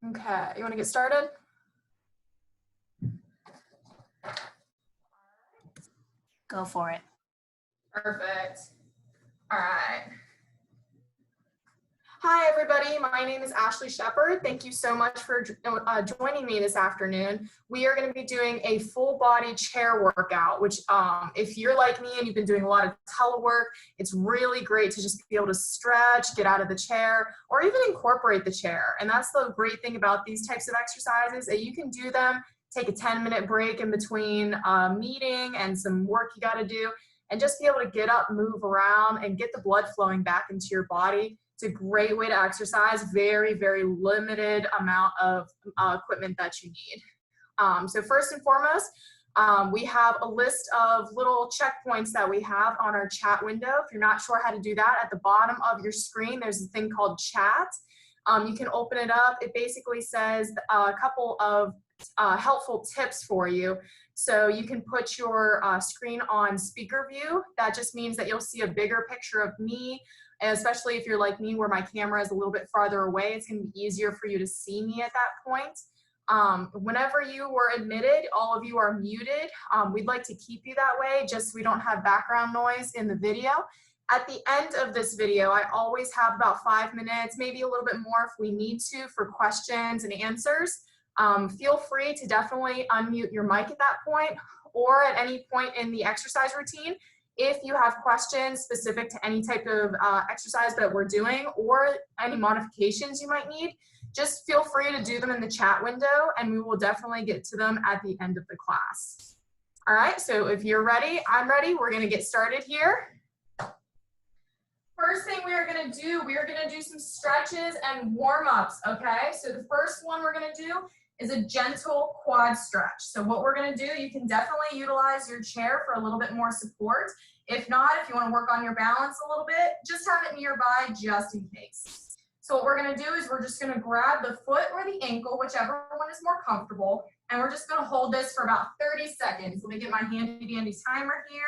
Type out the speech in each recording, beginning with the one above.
Okay, you want to get started? Go for it. Perfect. All right. Hi, everybody. My name is Ashley Shepard. Thank you so much for joining me this afternoon. We are going to be doing a full body chair workout, which if you're like me and you've been doing a lot of telework, it's really great to just be able to stretch, get out of the chair, or even incorporate the chair. And that's the great thing about these types of exercises, that you can do them, take a 10-minute break in between a meeting and some work you got to do, and just be able to get up, move around, and get the blood flowing back into your body. It's a great way to exercise, very, very limited amount of equipment that you need. So first and foremost, we have a list of little checkpoints that we have on our chat window. If you're not sure how to do that, at the bottom of your screen, there's a thing called chat. You can open it up. It basically says a couple of helpful tips for you. So you can put your screen on speaker view. That just means that you'll see a bigger picture of me, especially if you're like me where my camera is a little bit farther away. It's going to be easier for you to see me at that point. Whenever you were admitted, all of you are muted. We'd like to keep you that way just so we don't have background noise in the video. At the end of this video, I always have about 5 minutes, maybe a little bit more if we need to, for questions and answers. Feel free to definitely unmute your mic at that point, or at any point in the exercise routine. If you have questions specific to any type of exercise that we're doing, or any modifications you might need, just feel free to do them in the chat window, and we will definitely get to them at the end of the class. All right, so if you're ready, I'm ready. We're going to get started here. First thing we are going to do some stretches and warm-ups, okay? So the first one we're going to do is a gentle quad stretch. So what we're going to do, you can definitely utilize your chair for a little bit more support. If not, if you want to work on your balance a little bit, just have it nearby just in case. So what we're going to do is we're just going to grab the foot or the ankle, whichever one is more comfortable, and we're just going to hold this for about 30 seconds. Let me get my handy dandy timer here.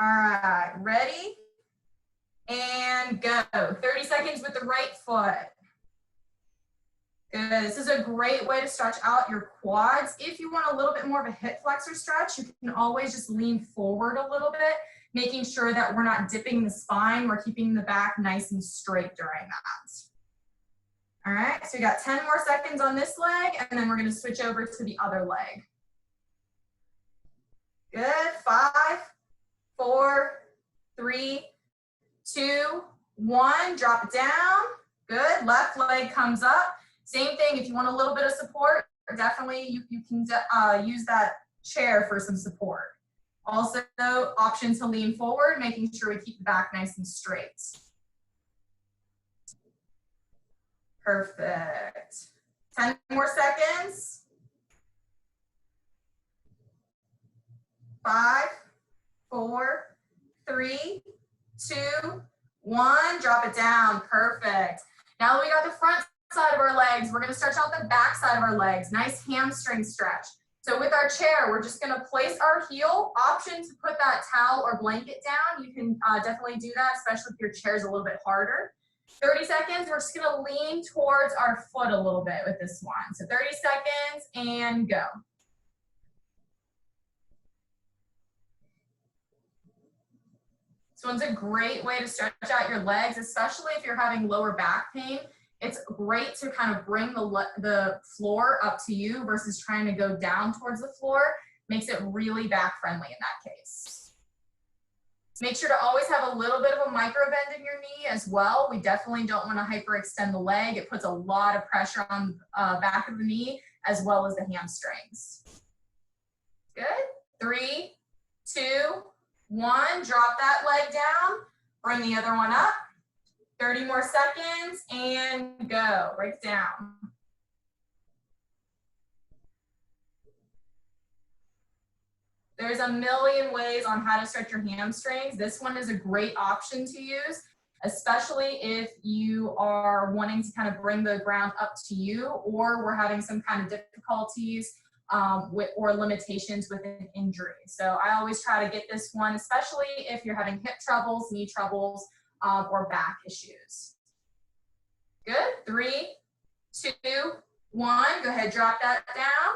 All right, ready? And go. 30 seconds with the right foot. Good. This is a great way to stretch out your quads. If you want a little bit more of a hip flexor stretch, you can always just lean forward a little bit, making sure that we're not dipping the spine. We're keeping the back nice and straight during that. All right, so we got 10 more seconds on this leg, and then we're going to switch over to the other leg. Good. 5, 4, 3, 2, 1. Drop it down. Good. Left leg comes up. Same thing, if you want a little bit of support, definitely you can use that chair for some support. Also, option to lean forward, making sure we keep the back nice and straight. Perfect. 10 more seconds. 5, 4, 3, 2, 1. Drop it down. Perfect. Now that we got the front side of our legs, we're going to stretch out the back side of our legs. Nice hamstring stretch. So with our chair, we're just going to place our heel. Option to put that towel or blanket down. You can definitely do that, especially if your chair is a little bit harder. 30 seconds, we're just going to lean towards our foot a little bit with this one. So 30 seconds and go. This one's a great way to stretch out your legs, especially if you're having lower back pain. It's great to kind of bring the floor up to you versus trying to go down towards the floor. Makes it really back friendly in that case. Make sure to always have a little bit of a micro bend in your knee as well. We definitely don't want to hyperextend the leg. It puts a lot of pressure on the back of the knee as well as the hamstrings. Good. 3, 2, 1. Drop that leg down. Bring the other one up. 30 more seconds and go. Break it down. There's a million ways on how to stretch your hamstrings. This one is a great option to use, especially if you are wanting to kind of bring the ground up to you, or we're having some kind of difficulties or limitations with an injury. So I always try to get this one, especially if you're having hip troubles, knee troubles, or back issues. Good. 3, 2, 1. Go ahead, drop that down.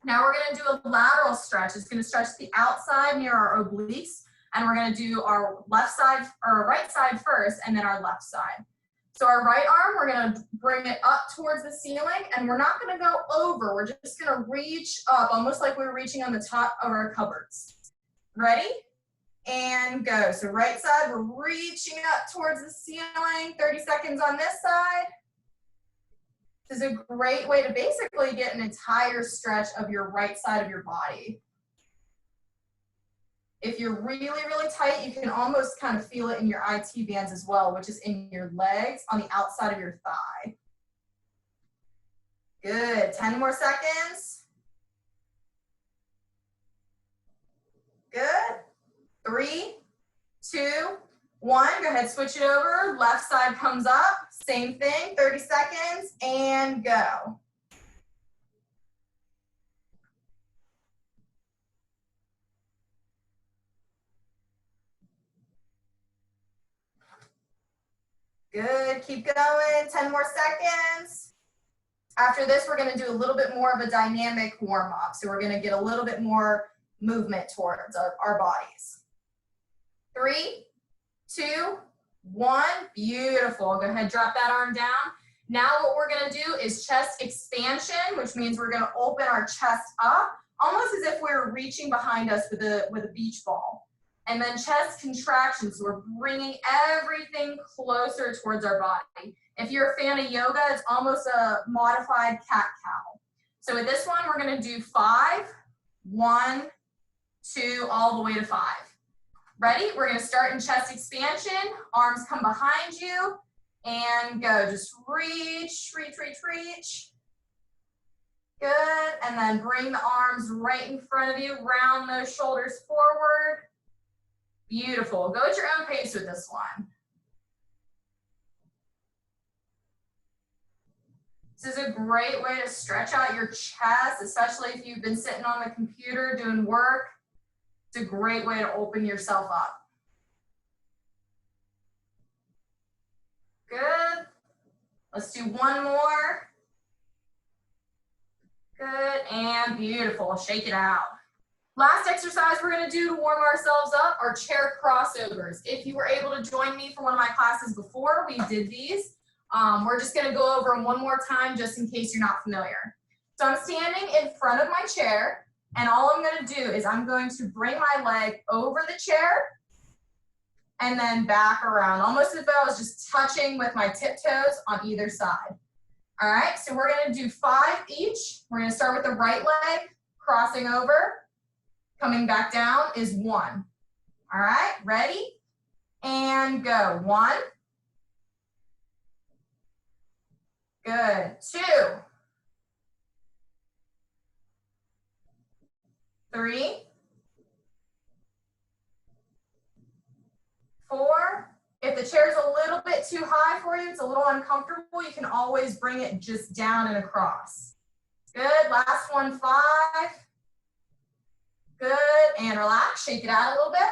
Now we're going to do a lateral stretch. It's going to stretch the outside near our obliques, and we're going to do our left side or right side first, and then our left side. So our right arm, we're going to bring it up towards the ceiling, and we're not going to go over. We're just going to reach up, almost like we're reaching on the top of our cupboards. Ready? And go. So right side, we're reaching up towards the ceiling. 30 seconds on this side. This is a great way to basically get an entire stretch of your right side of your body. If you're really, really tight, you can almost kind of feel it in your IT bands as well, which is in your legs on the outside of your thigh. Good. 10 more seconds. Good. 3, 2, 1. Go ahead, switch it over. Left side comes up. Same thing. 30 seconds and go. Good. Keep going. 10 more seconds. After this, we're going to do a little bit more of a dynamic warm up. So we're going to get a little bit more movement towards our bodies. 3, 2, 1. Beautiful. Go ahead, drop that arm down. Now what we're going to do is chest expansion, which means we're going to open our chest up, almost as if we were reaching behind us with a beach ball. And then chest contraction, so we're bringing everything closer towards our body. If you're a fan of yoga, it's almost a modified cat-cow. So with this one, we're going to do 5, 1, 2, all the way to 5. Ready? We're going to start in chest expansion. Arms come behind you and go. Just reach, reach, reach, reach. Good. And then bring the arms right in front of you. Round those shoulders forward. Beautiful. Go at your own pace with this one. This is a great way to stretch out your chest, especially if you've been sitting on the computer doing work. It's a great way to open yourself up. Good. Let's do one more. Good and beautiful. Shake it out. Last exercise we're going to do to warm ourselves up are chair crossovers. If you were able to join me for one of my classes before, we did these. We're just going to go over them one more time just in case you're not familiar. So I'm standing in front of my chair, and all I'm going to do is I'm going to bring my leg over the chair and then back around, almost as if I was just touching with my tiptoes on either side. All right, so we're going to do 5 each. We're going to start with the right leg, crossing over. Coming back down is 1. All right, ready? And go. 1. Good. 2. 3. 4. If the chair's a little bit too high for you, it's a little uncomfortable, you can always bring it just down and across. Good. Last one, 5. Good, and relax, shake it out a little bit.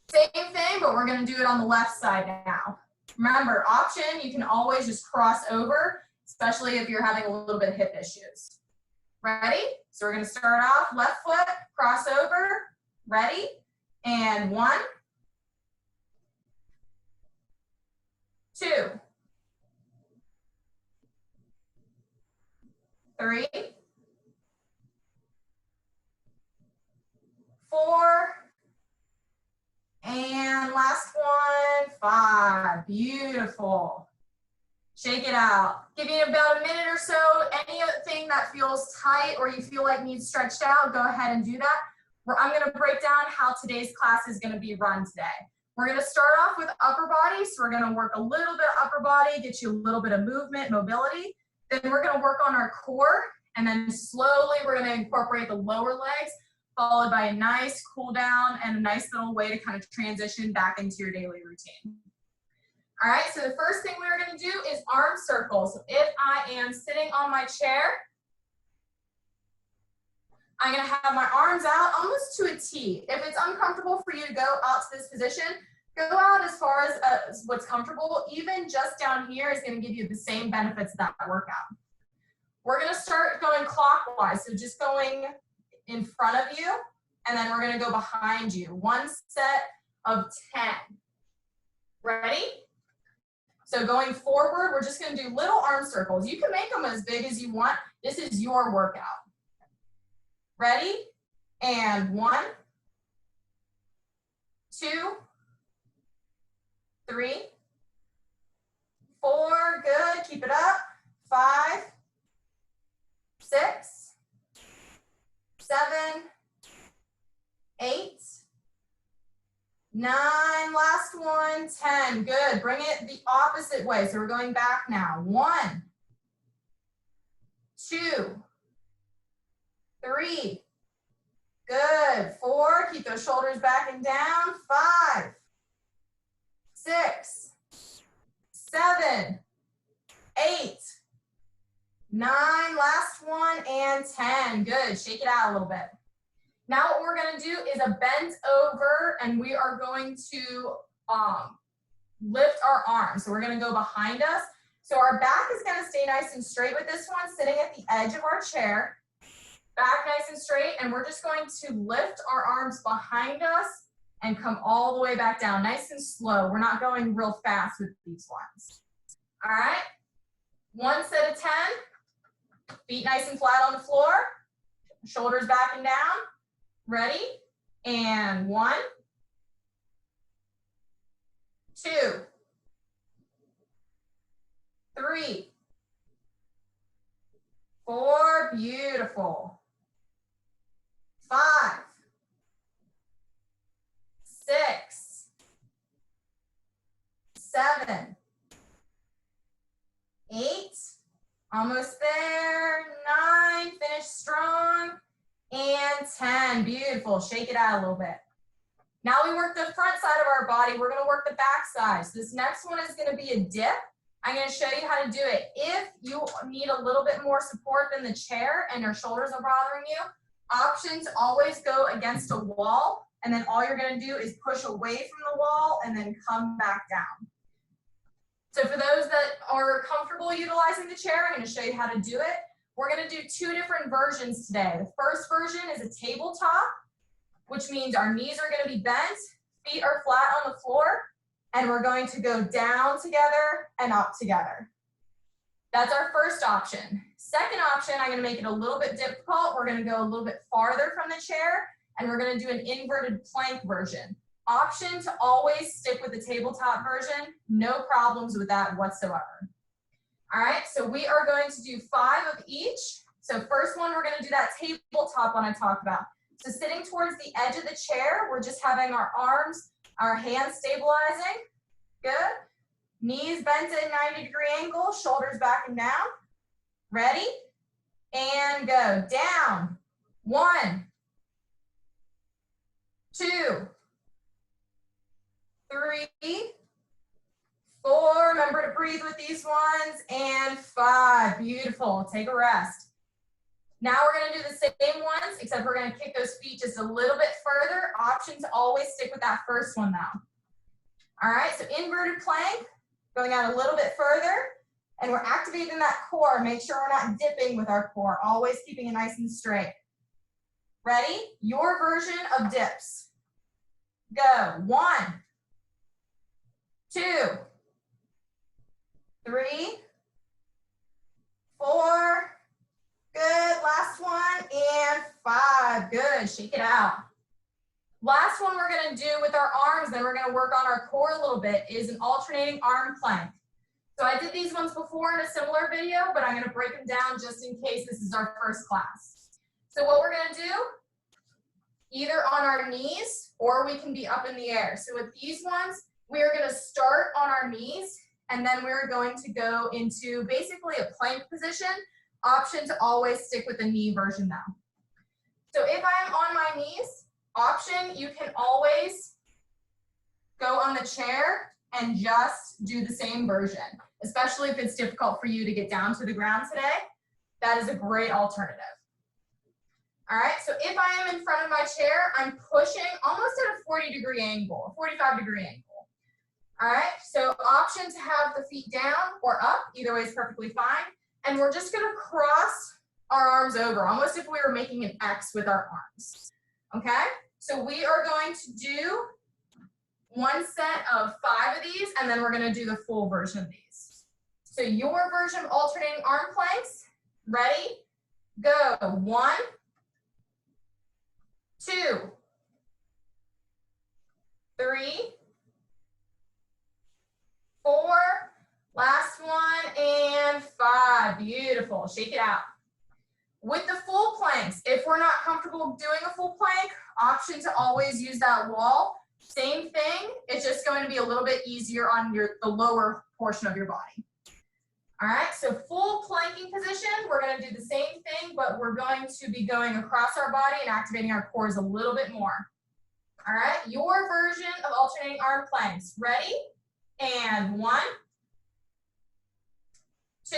Same thing, but we're gonna do it on the left side now. Remember, option, you can always just cross over, especially if you're having a little bit of hip issues. Ready? So we're gonna start off, left foot, cross over, ready? And 1, 2, 3, 4, and last one, 5. Beautiful. Shake it out. Give you about a minute or so. Anything that feels tight or you feel like needs stretched out, go ahead and do that. I'm going to break down how today's class is going to be run today. We're going to start off with upper body. So we're going to work a little bit of upper body, get you a little bit of movement, mobility. Then we're going to work on our core. And then slowly we're going to incorporate the lower legs, followed by a nice cool down and a nice little way to kind of transition back into your daily routine. All right, so the first thing we're going to do is arm circles. So if I am sitting on my chair, I'm going to have my arms out almost to a T. If it's uncomfortable for you to go out to this position, Go out as far as what's comfortable. Even just down here is going to give you the same benefits of that workout. We're going to start going clockwise, so just going in front of you, and then we're going to go behind you. One set of 10. Ready? So going forward, we're just going to do little arm circles. You can make them as big as you want. This is your workout. Ready? And 1, 2, 3, 4, good, keep it up. 5, 6, 7, 8, 9, last one, 10, good. Bring it the opposite way. So we're going back now. 1, 2, 3, good. 4, keep those shoulders back and down. 5, 6, 7, 8, 9, last one, and 10. Good, shake it out a little bit. Now what we're gonna do is a bent over, and we are going to lift our arms. So we're gonna go behind us. So our back is gonna stay nice and straight with this one, sitting at the edge of our chair. Back nice and straight, and we're just going to lift our arms behind us and come all the way back down, nice and slow. We're not going real fast with these ones. All right, one set of 10, feet nice and flat on the floor, shoulders back and down. Ready? And 1, 2, 3, 4, beautiful. 5, 6, 7, 8, almost there, 9, finish strong, and 10, beautiful. Shake it out a little bit. Now we work the front side of our body. We're going to work the back side. So this next one is going to be a dip. I'm going to show you how to do it. If you need a little bit more support than the chair and your shoulders are bothering you, options always go against a wall, and then all you're going to do is push away from the wall and then come back down. So for those that are comfortable utilizing the chair, I'm going to show you how to do it. We're going to do 2 different versions today. The first version is a tabletop, which means our knees are going to be bent, feet are flat on the floor, and we're going to go down together and up together. That's our first option. Second option, I'm going to make it a little bit difficult. We're going to go a little bit farther from the chair, and we're going to do an inverted plank version. Option to always stick with the tabletop version. No problems with that whatsoever. All right, so we are going to do 5 of each. So first one, we're going to do that tabletop one I talked about. So sitting towards the edge of the chair, we're just having our arms, our hands stabilizing. Good. Knees bent at a 90-degree angle, shoulders back and down. Ready? And go. Down. 1, 2, 3, 4, remember to breathe with these ones, and 5, beautiful, take a rest. Now we're gonna do the same ones, except we're gonna kick those feet just a little bit further. Option to always stick with that first one now. All right, so inverted plank, going out a little bit further, and we're activating that core. Make sure we're not dipping with our core, always keeping it nice and straight. Ready? Your version of dips. Go. 1, 2, 3, 4, good, last one, and 5, good, shake it out. Last one we're gonna do with our arms, then we're gonna work on our core a little bit, is an alternating arm plank. So I did these ones before in a similar video, but I'm gonna break them down just in case this is our first class. So what we're gonna do, either on our knees, or we can be up in the air. So with these ones, we are gonna start on our knees, and then we're going to go into basically a plank position. Option to always stick with the knee version now. So if I am on my knees, option, you can always go on the chair and just do the same version, especially if it's difficult for you to get down to the ground today. That is a great alternative. All right, so if I am in front of my chair, I'm pushing almost at a 40-degree angle, a 45-degree angle. All right, so option to have the feet down or up, either way is perfectly fine. And we're just gonna cross our arms over, almost if we were making an X with our arms, okay? So we are going to do one set of 5 of these, and then we're gonna do the full version of these. So your version of alternating arm planks, ready, go. 1, 2, 3, 4, last one, and 5. Beautiful. Shake it out. With the full planks, if we're not comfortable doing a full plank, option to always use that wall. Same thing, it's just going to be a little bit easier on the lower portion of your body. All right, so full planking position, we're going to do the same thing, but we're going to be going across our body and activating our cores a little bit more. All right, your version of alternating arm planks. Ready? And 1, 2, 3,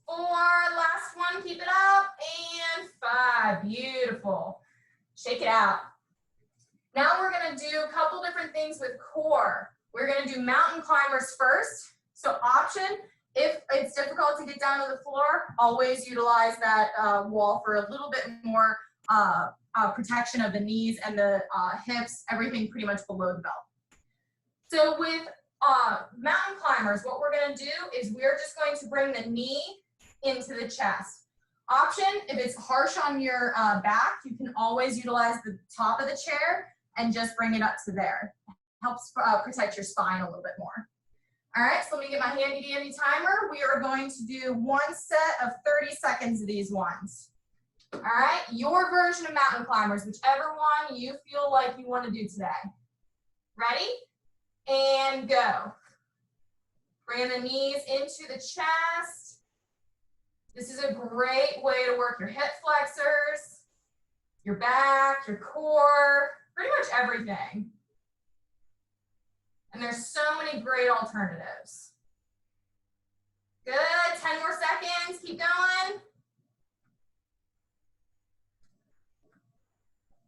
4, last one, keep it up, and 5. Beautiful. Shake it out. Now we're gonna do a couple different things with core. We're gonna do mountain climbers first. So option, if it's difficult to get down to the floor, always utilize that wall for a little bit more protection of the knees and the hips, everything pretty much below the belt. So with mountain climbers, what we're gonna do is we're just going to bring the knee into the chest. Option, if it's harsh on your back, you can always utilize the top of the chair and just bring it up to there. Helps protect your spine a little bit more. All right, so let me get my handy dandy timer. We are going to do one set of 30 seconds of these ones. All right, your version of mountain climbers, whichever one you feel like you want to do today. Ready? And go. Bring the knees into the chest. This is a great way to work your hip flexors, your back, your core, pretty much everything. And there's so many great alternatives. Good, 10 more seconds, keep going.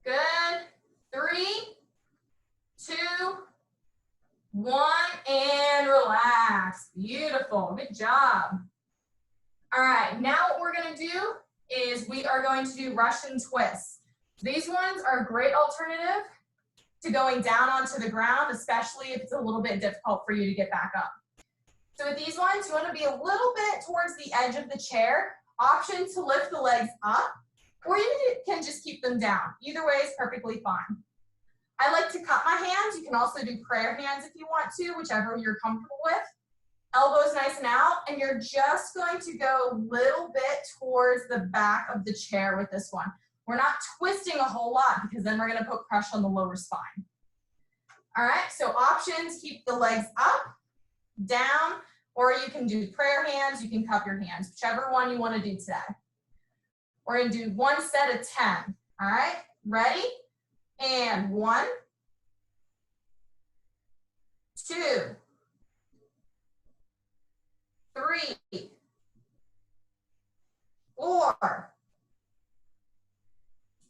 Good, 3, 2, 1, and relax. Beautiful, good job. All right, now what we're gonna do is we are going to do Russian twists. These ones are a great alternative to going down onto the ground, especially if it's a little bit difficult for you to get back up. So with these ones, you want to be a little bit towards the edge of the chair. Option to lift the legs up, or you can just keep them down. Either way is perfectly fine. I like to cup my hands. You can also do prayer hands if you want to, whichever you're comfortable with. Elbows nice and out, and you're just going to go a little bit towards the back of the chair with this one. We're not twisting a whole lot because then we're going to put pressure on the lower spine. All right, so options, keep the legs up, down, or you can do prayer hands, you can cup your hands, whichever one you want to do today. We're going to do one set of 10. All right, ready? And 1, 2, 3, 4,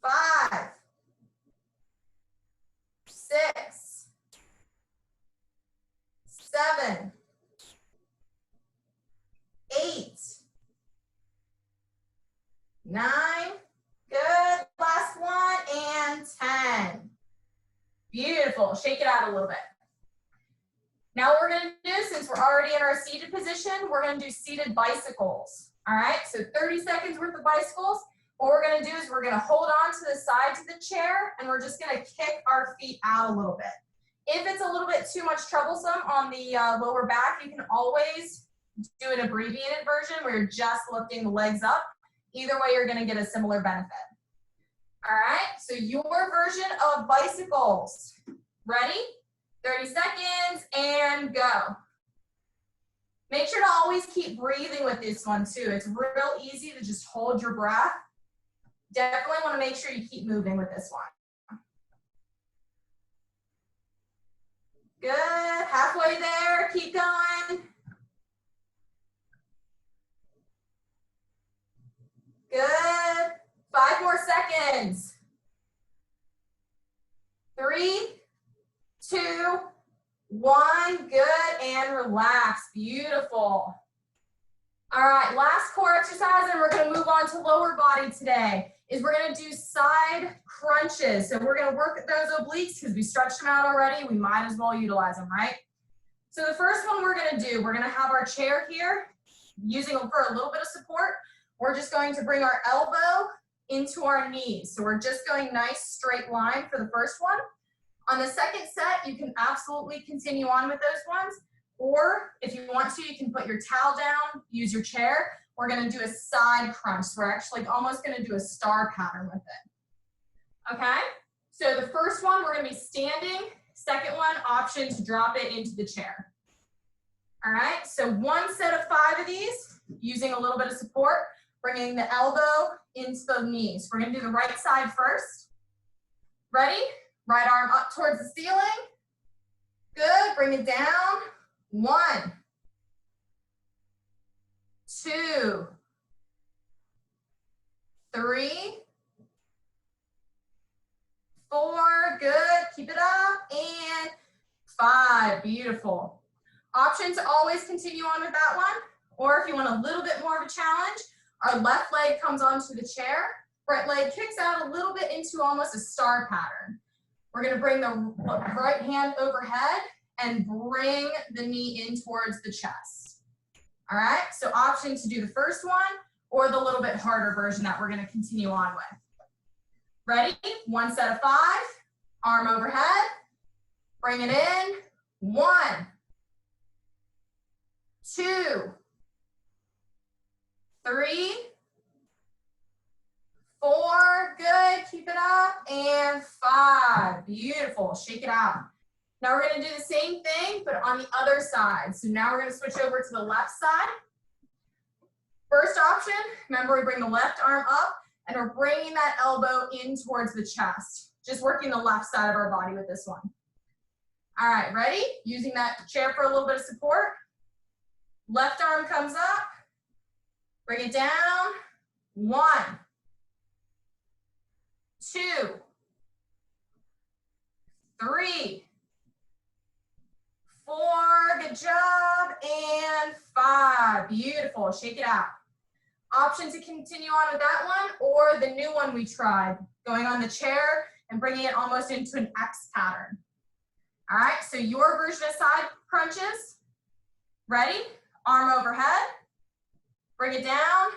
5, 6, 7, 8, 9, good, last one, and 10. Beautiful, shake it out a little bit. Now what we're gonna do, since we're already in our seated position, we're gonna do seated bicycles. All right, so 30 seconds worth of bicycles. What we're gonna do is we're gonna hold on to the sides of the chair and we're just gonna kick our feet out a little bit. If it's a little bit too much troublesome on the lower back, you can always do an abbreviated version where you're just lifting the legs up. Either way, you're gonna get a similar benefit. All right, so your version of bicycles. Ready? 30 seconds and go. Make sure to always keep breathing with this one too. It's real easy to just hold your breath. Definitely want to make sure you keep moving with this one. Good, halfway there, keep going. Good, 5 more seconds. 3, 2, 1. Good, and relax. Beautiful. All right, last core exercise, and we're going to move on to lower body today, is we're going to do side crunches. So we're going to work at those obliques because we stretched them out already. We might as well utilize them, right? So the first one we're going to do, we're going to have our chair here, using them for a little bit of support. We're just going to bring our elbow into our knees. So we're just going nice straight line for the first one. On the second set, you can absolutely continue on with those ones. Or if you want to, you can put your towel down, use your chair. We're going to do a side crunch. So we're actually almost going to do a star pattern with it. Okay? So the first one, we're going to be standing. Second one, option to drop it into the chair. All right? So one set of 5 of these, using a little bit of support, bringing the elbow into the knees. We're going to do the right side first. Ready? Right arm up towards the ceiling. Good. Bring it down. 1, 2, 3, 4. Good. Keep it up. And 5. Beautiful. Option to always continue on with that one. Or if you want a little bit more of a challenge, our left leg comes onto the chair. Right leg kicks out a little bit into almost a star pattern. We're going to bring the right hand overhead and bring the knee in towards the chest. All right, so option to do the first one or the little bit harder version that we're going to continue on with. Ready? One set of 5, arm overhead, bring it in. 1, 2, 3, 4, good, keep it up, and 5, beautiful, shake it out. Now we're going to do the same thing, but on the other side. So now we're going to switch over to the left side. First option, remember we bring the left arm up, and we're bringing that elbow in towards the chest. Just working the left side of our body with this one. All right, ready? Using that chair for a little bit of support. Left arm comes up, bring it down. 1, 2, 3, 4, good job, and 5, beautiful, shake it out. Option to continue on with that one or the new one we tried, going on the chair and bringing it almost into an X pattern. All right, so your version of side crunches, ready? Arm overhead, bring it down.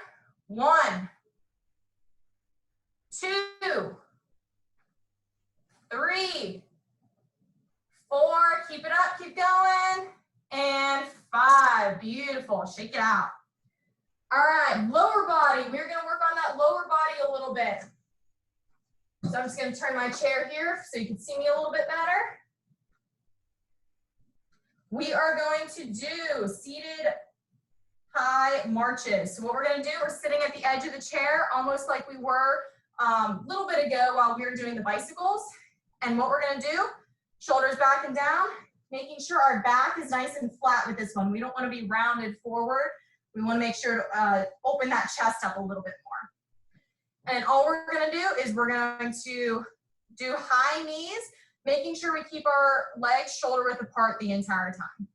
1, 2, 3, 4, keep it up, keep going, and 5, beautiful, shake it out. All right, lower body, we're gonna work on that lower body a little bit. So I'm just gonna turn my chair here so you can see me a little bit better. We are going to do seated high marches. So what we're gonna do, we're sitting at the edge of the chair, almost like we were a little bit ago while we were doing the bicycles. And what we're gonna do, shoulders back and down, making sure our back is nice and flat with this one. We don't wanna be rounded forward. We wanna make sure to open that chest up a little bit more. And all we're gonna do is we're going to do high knees, making sure we keep our legs shoulder width apart the entire time.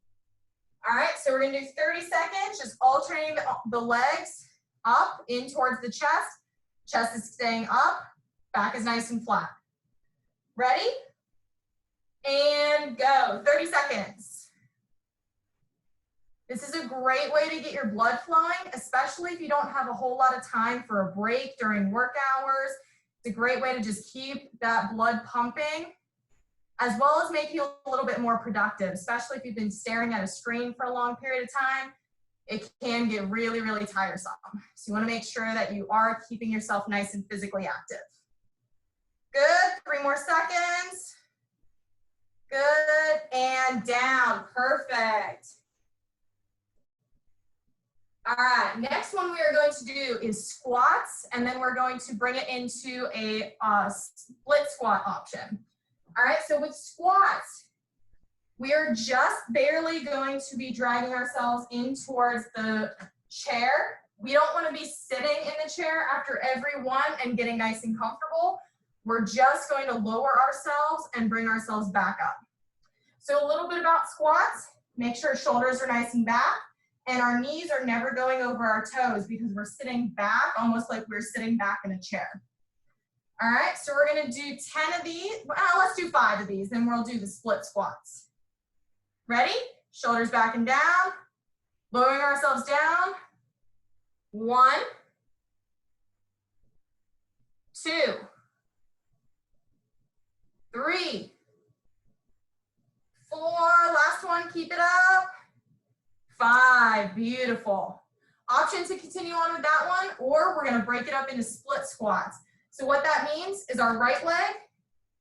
All right, so we're gonna do 30 seconds, just alternating the legs up in towards the chest. Chest is staying up, back is nice and flat. Ready? And go, 30 seconds. This is a great way to get your blood flowing, especially if you don't have a whole lot of time for a break during work hours. It's a great way to just keep that blood pumping, as well as make you a little bit more productive, especially if you've been staring at a screen for a long period of time. It can get really, really tiresome. So you wanna make sure that you are keeping yourself nice and physically active. Good, 3 more seconds. Good, and down, perfect. All right, next one we are going to do is squats, and then we're going to bring it into a split squat option. All right, so with squats, we are just barely going to be dragging ourselves in towards the chair. We don't want to be sitting in the chair after every one and getting nice and comfortable. We're just going to lower ourselves and bring ourselves back up. So a little bit about squats. Make sure shoulders are nice and back, and our knees are never going over our toes because we're sitting back almost like we're sitting back in a chair. All right, so we're gonna do 10 of these. Let's do 5 of these, then we'll do the split squats. Ready? Shoulders back and down, lowering ourselves down. 1, 2, 3, 4, last one, keep it up. 5, beautiful. Option to continue on with that one, or we're gonna break it up into split squats. So what that means is our right leg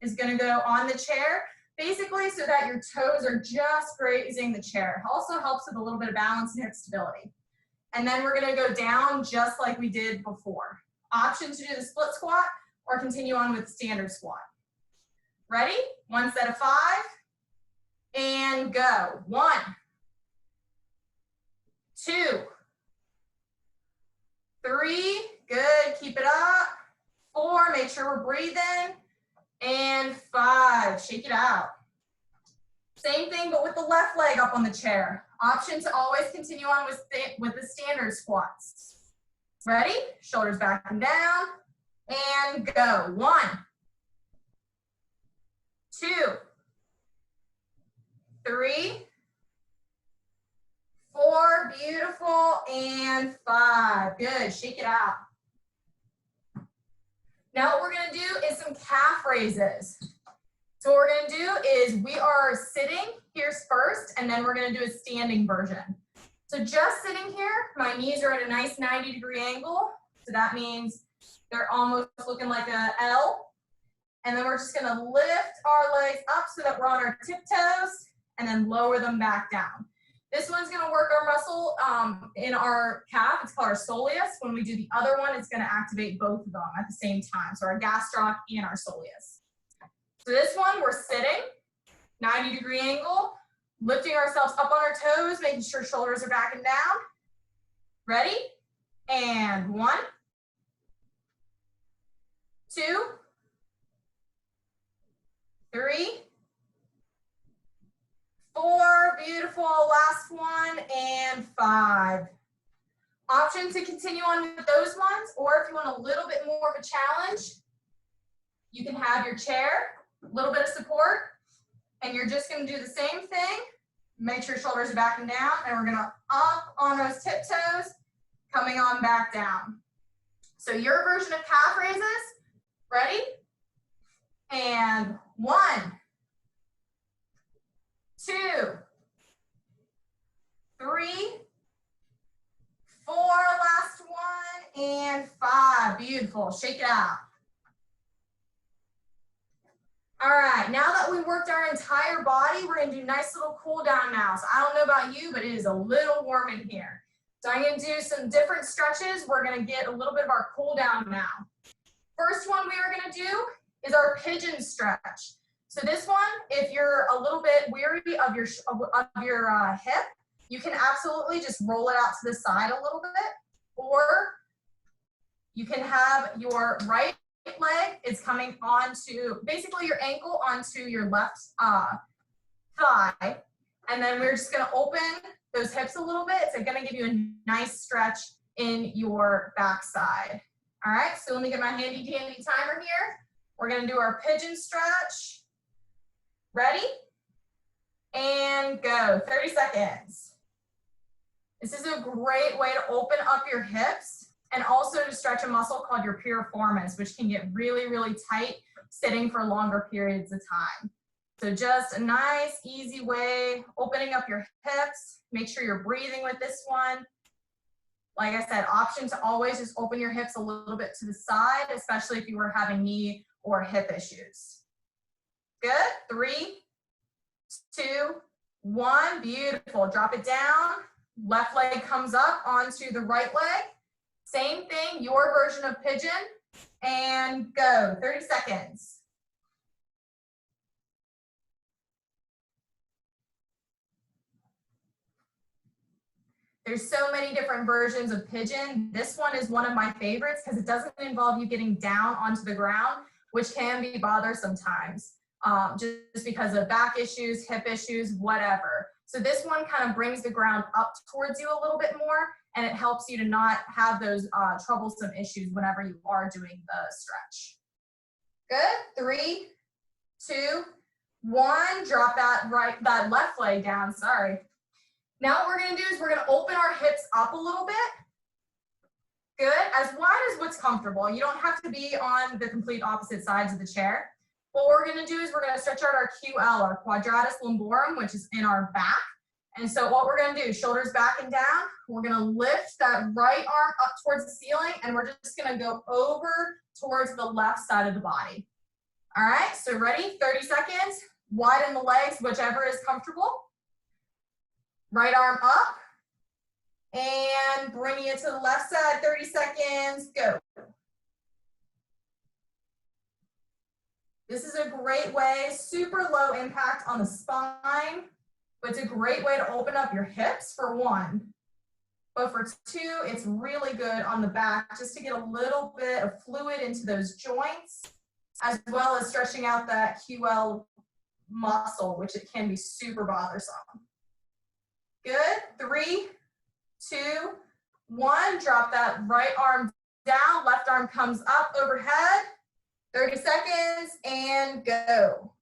is gonna go on the chair, basically so that your toes are just grazing the chair. Also helps with a little bit of balance and hip stability. And then we're gonna go down just like we did before. Option to do the split squat or continue on with standard squat. Ready? 1 set of 5, and go. 1, 2, 3, good, keep it up. 4, make sure we're breathing, and 5, shake it out. Same thing, but with the left leg up on the chair. Option to always continue on with the standard squats. Ready? Shoulders back and down, and go. 1, 2, 3, 4, beautiful, and 5. Good, shake it out. Now what we're gonna do is some calf raises. So what we're gonna do is we are sitting here first, and then we're gonna do a standing version. So just sitting here, my knees are at a nice 90-degree angle. So that means they're almost looking like an L. And then we're just gonna lift our legs up so that we're on our tiptoes, and then lower them back down. This one's gonna work our muscle in our calf. It's called our soleus. When we do the other one, it's gonna activate both of them at the same time. So our gastroc and our soleus. So this one, we're sitting, 90-degree angle, lifting ourselves up on our toes, making sure shoulders are back and down. Ready? And 1, 2, 3, 4, beautiful, last one, and 5. Option to continue on with those ones, or if you want a little bit more of a challenge, you can have your chair, a little bit of support, and you're just gonna do the same thing. Make sure shoulders are back and down, and we're gonna up on those tiptoes, coming on back down. So your version of calf raises, ready? And 1, 2, 3, 4, last one, and 5. Beautiful, shake it out. All right, now that we worked our entire body, we're gonna do nice little cool down now. So I don't know about you, but it is a little warm in here. So I'm gonna do some different stretches. We're gonna get a little bit of our cool down now. First one we are gonna do is our pigeon stretch. So this one, if you're a little bit weary of your hip, you can absolutely just roll it out to the side a little bit, or you can have your right leg is coming onto, basically your ankle onto your left thigh, and then we're just gonna open those hips a little bit. It's gonna give you a nice stretch in your backside. All right, so let me get my handy dandy timer here. We're gonna do our pigeon stretch. Ready? And go, 30 seconds. This is a great way to open up your hips and also to stretch a muscle called your piriformis, which can get really, really tight sitting for longer periods of time. So just a nice, easy way, opening up your hips. Make sure you're breathing with this one. Like I said, option to always just open your hips a little bit to the side, especially if you were having knee or hip issues. Good, 3, 2, 1, beautiful. Drop it down. Left leg comes up onto the right leg. Same thing, your version of pigeon, and go, 30 seconds. There's so many different versions of pigeon. This one is one of my favorites because it doesn't involve you getting down onto the ground, which can be bothersome sometimes, just because of back issues, hip issues, whatever. So this one kind of brings the ground up towards you a little bit more, and it helps you to not have those troublesome issues whenever you are doing the stretch. Good. 3, 2, 1. Drop that left leg down. Sorry. Now what we're going to do is we're going to open our hips up a little bit. Good. As wide as what's comfortable. You don't have to be on the complete opposite sides of the chair. What we're going to do is we're going to stretch out our QL, our quadratus lumborum, which is in our back. And so what we're going to do, shoulders back and down. We're going to lift that right arm up towards the ceiling, and we're just going to go over towards the left side of the body. All right, so ready? 30 seconds. Widen the legs, whichever is comfortable. Right arm up. And bringing it to the left side, 30 seconds, go. This is a great way, super low impact on the spine, but it's a great way to open up your hips for 1. But for 2, it's really good on the back just to get a little bit of fluid into those joints, as well as stretching out that QL muscle, which it can be super bothersome. Good. 3, 2, 1. Drop that right arm down, left arm comes up overhead. 30 seconds and go.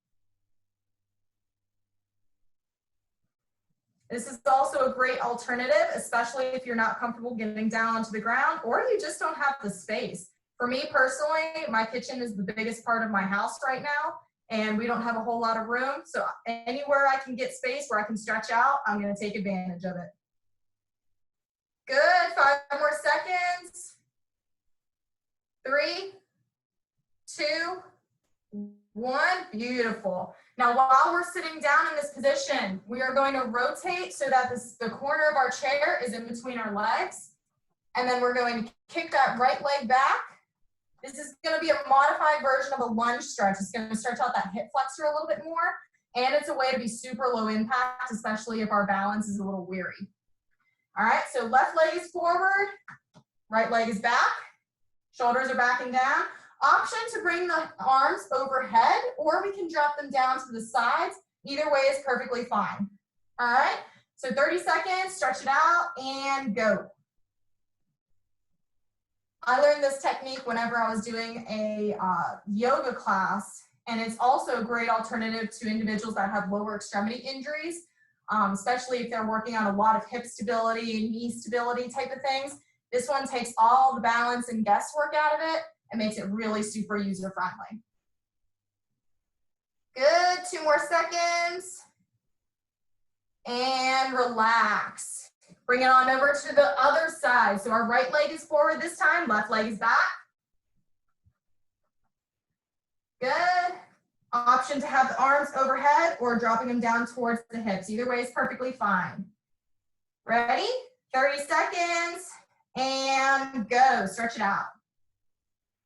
This is also a great alternative, especially if you're not comfortable getting down onto the ground or you just don't have the space. For me personally, my kitchen is the biggest part of my house right now, and we don't have a whole lot of room. So anywhere I can get space where I can stretch out, I'm going to take advantage of it. Good. 5 more seconds. 3, 2, 1. Beautiful. Now, while we're sitting down in this position, we are going to rotate so that the corner of our chair is in between our legs. And then we're going to kick that right leg back. This is going to be a modified version of a lunge stretch. It's going to stretch out that hip flexor a little bit more. And it's a way to be super low impact, especially if our balance is a little weary. All right, so left leg is forward, right leg is back, shoulders are backing down. Option to bring the arms overhead, or we can drop them down to the sides. Either way is perfectly fine. All right, so 30 seconds, stretch it out, and go. I learned this technique whenever I was doing a yoga class, and it's also a great alternative to individuals that have lower extremity injuries. Especially if they're working on a lot of hip stability and knee stability type of things. This one takes all the balance and guesswork out of it and makes it really super user-friendly. Good, 2 more seconds. And relax. Bring it on over to the other side. So our right leg is forward this time, left leg is back. Good. Option to have the arms overhead or dropping them down towards the hips. Either way is perfectly fine. Ready? 30 seconds and go. Stretch it out.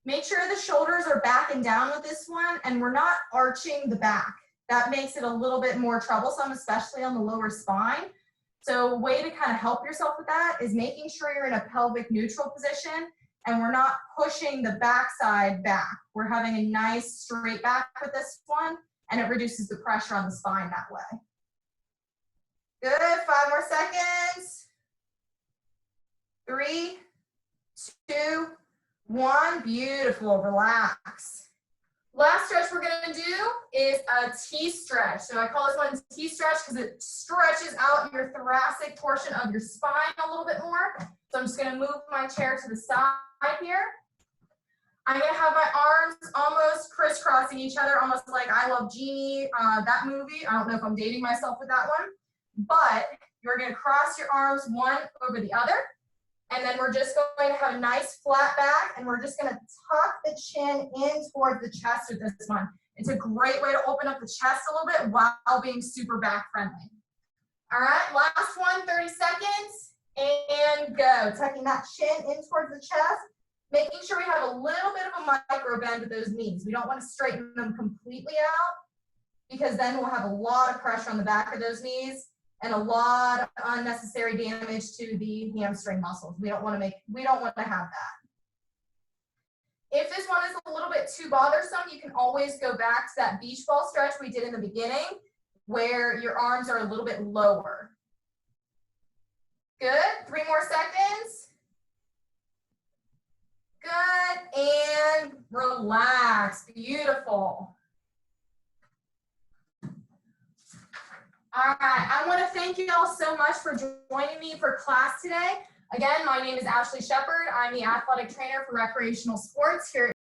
Make sure the shoulders are back and down with this one, and we're not arching the back. That makes it a little bit more troublesome, especially on the lower spine. So a way to kind of help yourself with that is making sure you're in a pelvic neutral position and we're not pushing the backside back. We're having a nice straight back with this one, and it reduces the pressure on the spine that way. Good, 5 more seconds. 3, 2, 1, beautiful, relax. Last stretch we're gonna do is a T stretch. So I call this one T stretch because it stretches out your thoracic portion of your spine a little bit more. So I'm just gonna move my chair to the side here. I'm gonna have my arms almost crisscrossing each other, almost like I Love Jeannie, that movie. I don't know if I'm dating myself with that one, but you're gonna cross your arms one over the other. And then we're just going to have a nice flat back, and we're just going to tuck the chin in towards the chest with this one. It's a great way to open up the chest a little bit while being super back friendly. All right, last one, 30 seconds, and go. Tucking that chin in towards the chest, making sure we have a little bit of a micro bend with those knees. We don't want to straighten them completely out because then we'll have a lot of pressure on the back of those knees and a lot of unnecessary damage to the hamstring muscles. We don't want to have that. If this one is a little bit too bothersome, you can always go back to that beach ball stretch we did in the beginning where your arms are a little bit lower. Good. 3 more seconds. Good. And relax. Beautiful. All right. I want to thank you all so much for joining me for class today. Again, my name is Ashley Shepard. I'm the athletic trainer for recreational sports here at